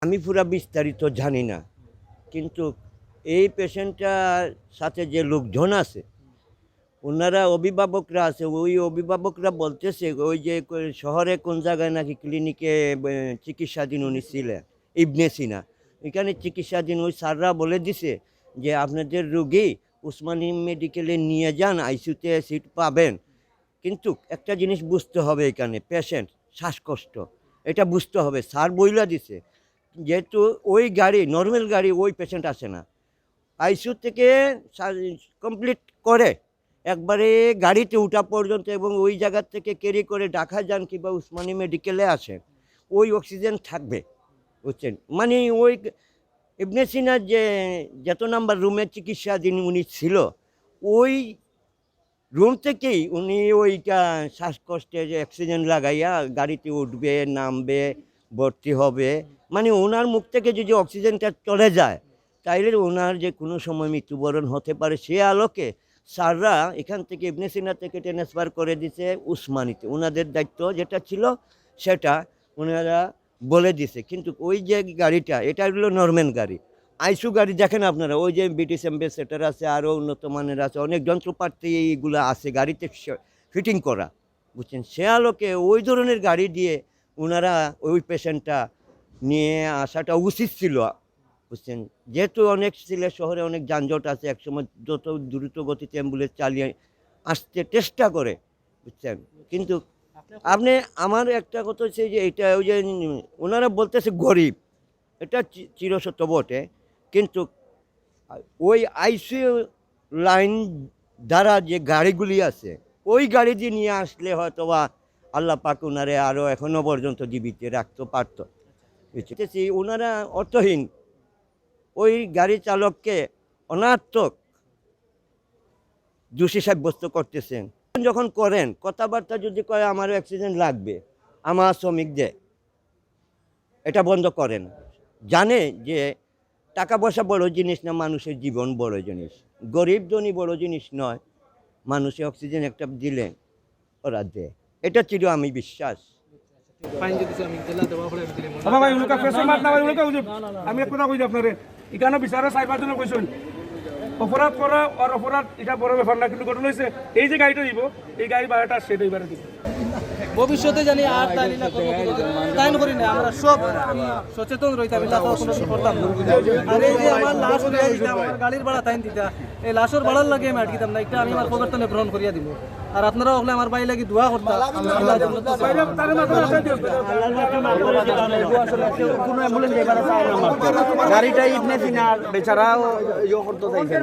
আমি পুরা বিস্তারিত জানি না, কিন্তু এই পেশেন্টটার সাথে যে লোকজন আছে ওনারা অভিভাবকরা আছে, ওই অভিভাবকরা বলতেছে ওই যে শহরে কোন জায়গায় নাকি ক্লিনিকে চিকিৎসাধীন উনি ছিলেন, ইবনে সিনা, এখানে চিকিৎসাধীন ওই স্যাররা বলে দিছে যে আপনাদের রোগী উসমানী মেডিকেলে নিয়ে যান, আইসিইউতে সিট পাবেন। কিন্তু একটা জিনিস বুঝতে হবে, এখানে পেশেন্ট শ্বাসকষ্ট, এটা বুঝতে হবে। স্যার বইলা দিছে যেহেতু ওই গাড়ি নর্মাল গাড়ি ওই পেশেন্ট আসে না, আইসিইউ থেকে কমপ্লিট করে একবারে গাড়িতে উঠা পর্যন্ত এবং ওই জায়গার থেকে ক্যারি করে ঢাকা যান কিংবা উসমানী মেডিকেলে আসেন, ওই অক্সিজেন থাকবে, বুঝছেন? মানে ওই ইবনে সিনার যে যত নাম্বার রুমে চিকিৎসাধীন উনি ছিল, ওই রুম থেকেই উনি ওইটা শ্বাসকষ্টে যে অক্সিজেন লাগাইয়া গাড়িতে উঠবে, নামবে, ভর্তি হবে। মানে ওনার মুখ থেকে যদি অক্সিজেনটা চলে যায় তাইলে ওনার যে কোনো সময় মৃত্যুবরণ হতে পারে। সে আলোকে স্যাররা এখান থেকে ইবনে সিনা থেকে ট্রান্সফার করে দিছে উসমানীতে, ওনাদের দায়িত্ব যেটা ছিল সেটা ওনারা বলে দিছে। কিন্তু ওই যে গাড়িটা, এটা হলো নর্মাল গাড়ি, আইসিইউ গাড়ি দেখেন আপনারা, ওই যে ব্রিটিশ অ্যাম্বাসেডার আছে, আরও উন্নত মানের আছে, অনেক যন্ত্রপাতি এইগুলো আছে গাড়িতে ফিটিং করা, বুঝছেন? সে আলোকে ওই ধরনের গাড়ি দিয়ে ওনারা ওই পেশেন্টটা নিয়ে আসাটা উচিত ছিল, বুঝছেন? যেহেতু অনেক সিলেট শহরে অনেক যানজট আছে, একসময় যত দ্রুত গতিতে অ্যাম্বুলেন্স চালিয়ে আসতে চেষ্টা করে, বুঝছেন? কিন্তু আপনি আমার একটা কথা হচ্ছে যে এটা ওই যে ওনারা বলতেছে গরিব, এটা চিরসত্য বটে, কিন্তু ওই আইসিইউ লাইন দ্বারা যে গাড়িগুলি আছে ওই গাড়ি দিয়ে নিয়ে আসলে হয়তো বা আল্লাহ পাক ওনারে আরও এখনও পর্যন্ত জীবিত রাখতে পারত। বুঝতেছি ওনারা অর্থহীন, ওই গাড়ি চালককে অনার্থক দোষী সাব্যস্ত করতেছেন। যখন করেন কথাবার্তা যদি কয় আমারও অ্যাক্সিডেন্ট লাগবে, আমার শ্রমিকদের, এটা বন্ধ করেন। জানে যে টাকা পয়সা বড় জিনিস না, মানুষের জীবন বড় জিনিস, গরিব ধনী বড় জিনিস নয়, মানুষে অক্সিজেন একটা দিলে ওরা দেয়, এটা ছিল আমি বিশ্বাস। আমি এক কথা কইছি আপনারে, এখানে বিচারে 4-5 জন কইছেন অপরাধ করা আর অপরাধ এটা বড় ব্যাপার না, কিন্তু ঘটনা হয়েছে এই যে গাড়িটা দিব, এই গাড়ি ভাড়াটা সেটা এবারে দিব। ভবিষ্যতে জানি আর তাই না তাই করি না, আমরা সব সচেতন রইতাম, এটা তো কোনো করতাম না। আর এই যে আমার লাশ উড়িয়ে দিতাম, আমার গাড়ির ভাড়া তাই দিতা, এই লাশের ভাড়ার লাগে আমি আটকিতাম না, এটা আমি আমার পরিবর্তনে গ্রহণ করিয়া দিব। আর আপনারা হলে আমার বাড়ি লাগি দোয়া করতাম, গাড়িটা ইবনে সিনার বেচারা ইয়ে করতে চাইছে।